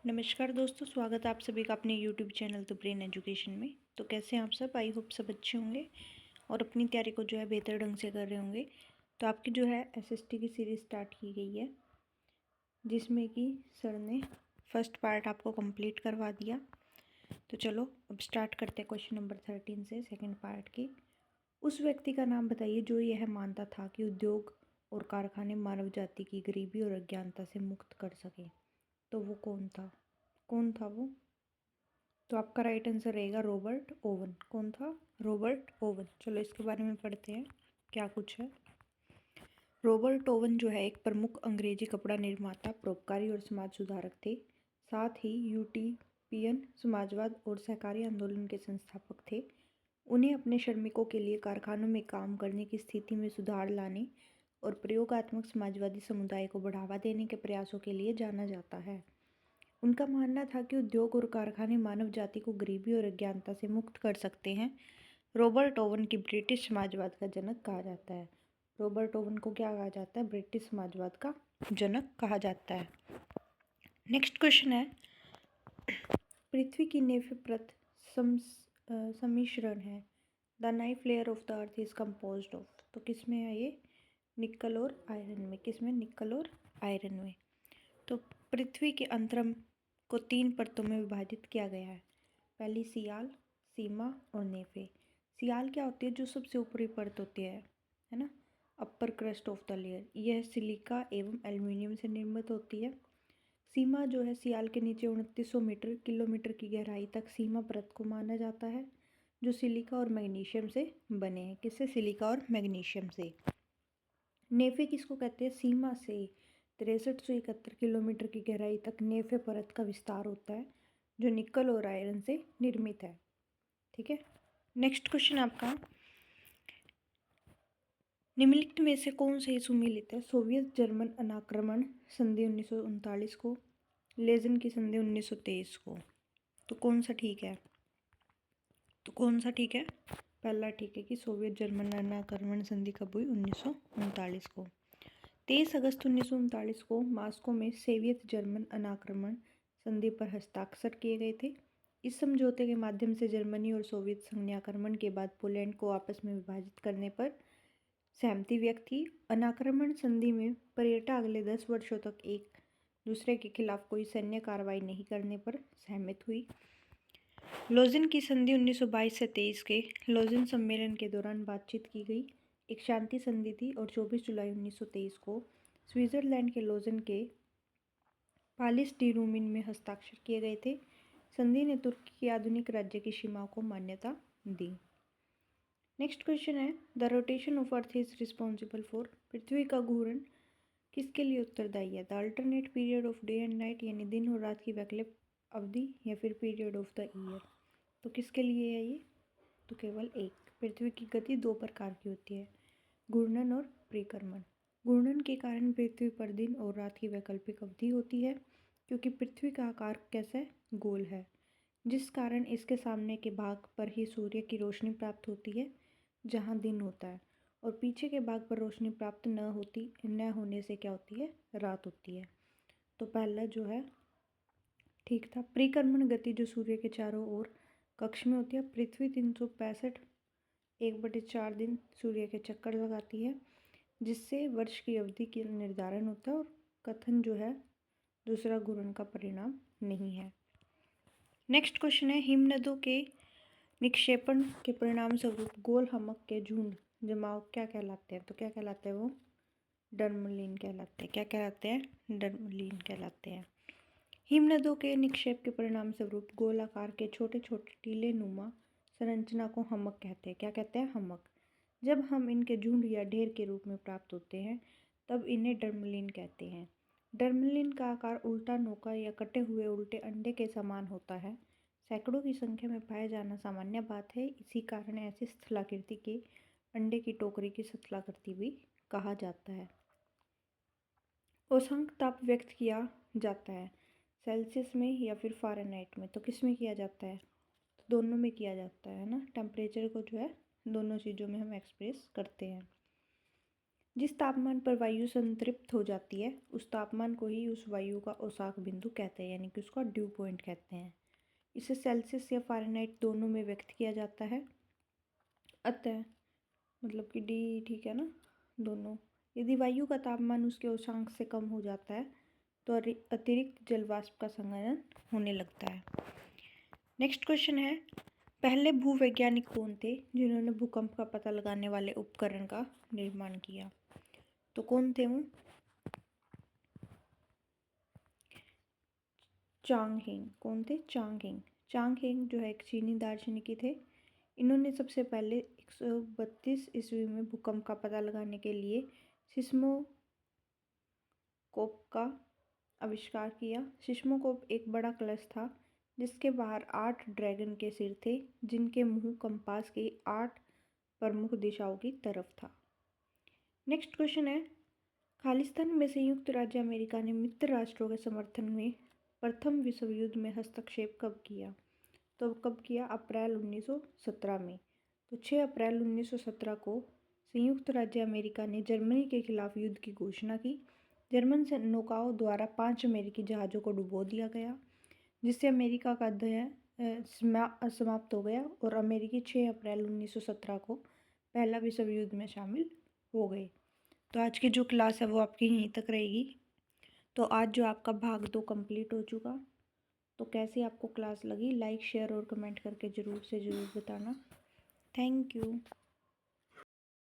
नमस्कार दोस्तों, स्वागत है आप सभी का अपने YouTube channel the brain education में। तो कैसे हैं आप सब? आई होप सब अच्छे होंगे और अपनी तैयारी को जो है बेहतर ढंग से कर रहे होंगे। तो आपकी जो है एसएसटी की सीरीज़ स्टार्ट की गई है, जिसमें कि सर ने फर्स्ट पार्ट आपको कंप्लीट करवा दिया। तो चलो अब स्टार्ट करते हैं क्वेश्चन नंबर 13 से सेकेंड पार्ट की। उस व्यक्ति का नाम बताइए जो यह मानता था कि उद्योग और कारखाने मानव जाति की गरीबी और अज्ञानता से मुक्त कर सकें। तो वो कौन था? कौन था वो? तो आपका राइट आंसर रहेगा रॉबर्ट ओवन। कौन था? Robert oven. चलो इसके बारे में पढ़ते हैं क्या कुछ है। रॉबर्ट ओवन जो है एक प्रमुख अंग्रेजी कपड़ा निर्माता, परोपकारी और समाज सुधारक थे। साथ ही यूटोपियन समाजवाद और सहकारी आंदोलन के संस्थापक थे। उन्हें अपने श्रमिकों के लिए कारखानों में काम करने की स्थिति में सुधार लाने और प्रयोगात्मक समाजवादी समुदाय को बढ़ावा देने के प्रयासों के लिए जाना जाता है। उनका मानना था कि उद्योग और कारखाने मानव जाति को गरीबी और अज्ञानता से मुक्त कर सकते हैं। रॉबर्ट ओवन की ब्रिटिश समाजवाद का जनक कहा जाता है। रॉबर्ट ओवन को क्या कहा जाता है? ब्रिटिश समाजवाद का जनक कहा जाता है। नेक्स्ट क्वेश्चन है, पृथ्वी की नेफे प्रत सम्मिश्रण है। The knife layer of the earth is composed of. तो किस में है ये? निकल और आयरन में। किस में? निकल और आयरन में। तो पृथ्वी के अंतरम को 3 परतों में विभाजित किया गया है। पहली सियाल, सीमा और नेफे। सियाल क्या होती है? जो सबसे ऊपरी परत होती है ना, अपर क्रस्ट ऑफ द लेयर। यह सिलिका एवं एल्युमिनियम से निर्मित होती है। सीमा जो है, सियाल के नीचे 2900 मीटर किलोमीटर की गहराई तक सीमा परत को माना जाता है, जो सिलिका और मैग्नीशियम से बने हैं। किससे? सिलिका और मैग्नीशियम से। नेफे किसको कहते हैं? सीमा से 6371 किलोमीटर की गहराई तक नेफे परत का विस्तार होता है, जो निकल और आयरन से निर्मित है। ठीक है। नेक्स्ट क्वेश्चन आपका, निम्नलिखित में से कौन सा सुमेलित है? सोवियत जर्मन अनाक्रमण संधि 1939 को, लेजन की संधि 1923 को। तो कौन सा ठीक है? पहला ठीक है कि सोवियत जर्मन अनाक्रमण संधि कब हुई? 1939 को। 23 अगस्त 1939 को मॉस्को में सोवियत जर्मन अनाक्रमण संधि पर हस्ताक्षर किए गए थे। इस समझौते के माध्यम से जर्मनी और सोवियत संघ ने आक्रमण के बाद पोलैंड को आपस में विभाजित करने पर सहमति व्यक्त की। अनाक्रमण संधि में पर्यटक अगले 10 वर्षों तक एक दूसरे के खिलाफ कोई सैन्य कार्रवाई नहीं करने पर सहमत हुई। लोजन की संधि 1922 से 23 के लोजन सम्मेलन के दौरान बातचीत की गई एक शांति संधि थी और 24 जुलाई 1923 को स्विट्जरलैंड के लोजन के पालिस डी रूमिन में हस्ताक्षर किए गए थे। संधि ने तुर्की की आधुनिक राज्य की सीमाओं को मान्यता दी। नेक्स्ट क्वेश्चन है, the rotation of earth is responsible for. पृथ्वी का घूर्णन किसके लिए उत्तरदायी है? The alternate period of day and night, यानी दिन और रात की वैकल्पिक अवधि, या फिर पीरियड ऑफ द ईयर। तो किसके लिए है ये? तो केवल एक। पृथ्वी की गति 2 प्रकार की होती है, घूर्णन और परिक्रमण। घूर्णन के कारण पृथ्वी पर दिन और रात की वैकल्पिक अवधि होती है, क्योंकि पृथ्वी का आकार कैसा है? गोल है, जिस कारण इसके सामने के भाग पर ही सूर्य की रोशनी प्राप्त होती है, जहाँ दिन होता है, और पीछे के भाग पर रोशनी प्राप्त न होने से क्या होती है? रात होती है। तो पहला जो है ठीक था। परिक्रमण गति जो सूर्य के चारों ओर कक्ष में होती है। पृथ्वी 365 1/4 दिन सूर्य के चक्कर लगाती है, जिससे वर्ष की अवधि का निर्धारण होता है, और कथन जो है दूसरा घूर्णन का परिणाम नहीं है। नेक्स्ट क्वेश्चन है, हिमनदों के निक्षेपण के परिणाम स्वरूप गोल हमक के झुंड जमाव क्या कहलाते हैं? तो क्या कहलाते हैं वो? डर्मलीन कहलाते हैं। क्या कहलाते हैं? डर्मलीन कहलाते हैं। हिमनदों के निक्षेप के परिणाम स्वरूप गोलाकार के छोटे छोटे टीले नुमा संरचना को हमक कहते हैं। क्या कहते हैं? हमक। जब हम इनके झुंड या ढेर के रूप में प्राप्त होते हैं, तब इन्हें डर्मलीन कहते हैं। डर्मलीन का आकार उल्टा नौका या कटे हुए उल्टे अंडे के समान होता है। सैकड़ों की संख्या में पाया जाना सामान्य बात है। इसी कारण ऐसी स्थलाकृति के अंडे की टोकरी की स्थलाकृति भी कहा जाता है। औसत ताप व्यक्त किया जाता है सेल्सियस में या फिर फ़ारेनहाइट में। तो किस में किया जाता है? तो दोनों में किया जाता है ना। टेम्परेचर को जो है दोनों चीज़ों में हम एक्सप्रेस करते हैं। जिस तापमान पर वायु संतृप्त हो जाती है उस तापमान को ही उस वायु का औसाक बिंदु कहते हैं, यानी कि उसका ड्यू पॉइंट कहते हैं। इसे सेल्सियस या फ़ारेनहाइट दोनों में व्यक्त किया जाता है। अतः मतलब कि डी ठीक है ना, दोनों। यदि वायु का तापमान उसके औसांक से कम हो जाता है तो अतिरिक्त जलवाष्प का संघनन होने लगता है। नेक्स्ट क्वेश्चन है, पहले भूवैज्ञानिक कौन थे जिन्होंने भूकंप का पता लगाने वाले उपकरण का निर्माण किया? तो कौन थे वो? चांग हेंग। कौन थे? चांग हेंग। चांग हेंग जो है एक चीनी दार्शनिकी थे। इन्होंने सबसे पहले 132 ईस्वी में भूकंप का पता लगाने के लिए सिस्मोस्कोप का आविष्कार किया। सिस्मोस्कोप एक बड़ा कलश था जिसके बाहर 8 ड्रैगन के सिर थे, जिनके मुंह कंपास की 8 प्रमुख दिशाओं की तरफ था। नेक्स्ट क्वेश्चन है, खालिस्तान में संयुक्त राज्य अमेरिका ने मित्र राष्ट्रों के समर्थन में प्रथम विश्व युद्ध में हस्तक्षेप कब किया? तो कब किया? अप्रैल 1917 में। तो 6 अप्रैल 1917 को संयुक्त राज्य अमेरिका ने जर्मनी के खिलाफ युद्ध की घोषणा की। जर्मन से नौकाओं द्वारा 5 अमेरिकी जहाज़ों को डुबो दिया गया, जिससे अमेरिका का अध्ययन समाप्त हो गया और अमेरिकी 6 अप्रैल 1917 को पहला विश्व युद्ध में शामिल हो गए। तो आज की जो क्लास है वो आपकी यहीं तक रहेगी। तो आज जो आपका भाग 2 कंप्लीट हो चुका। तो कैसी आपको क्लास लगी, लाइक शेयर और कमेंट करके ज़रूर से ज़रूर बताना। Thank you.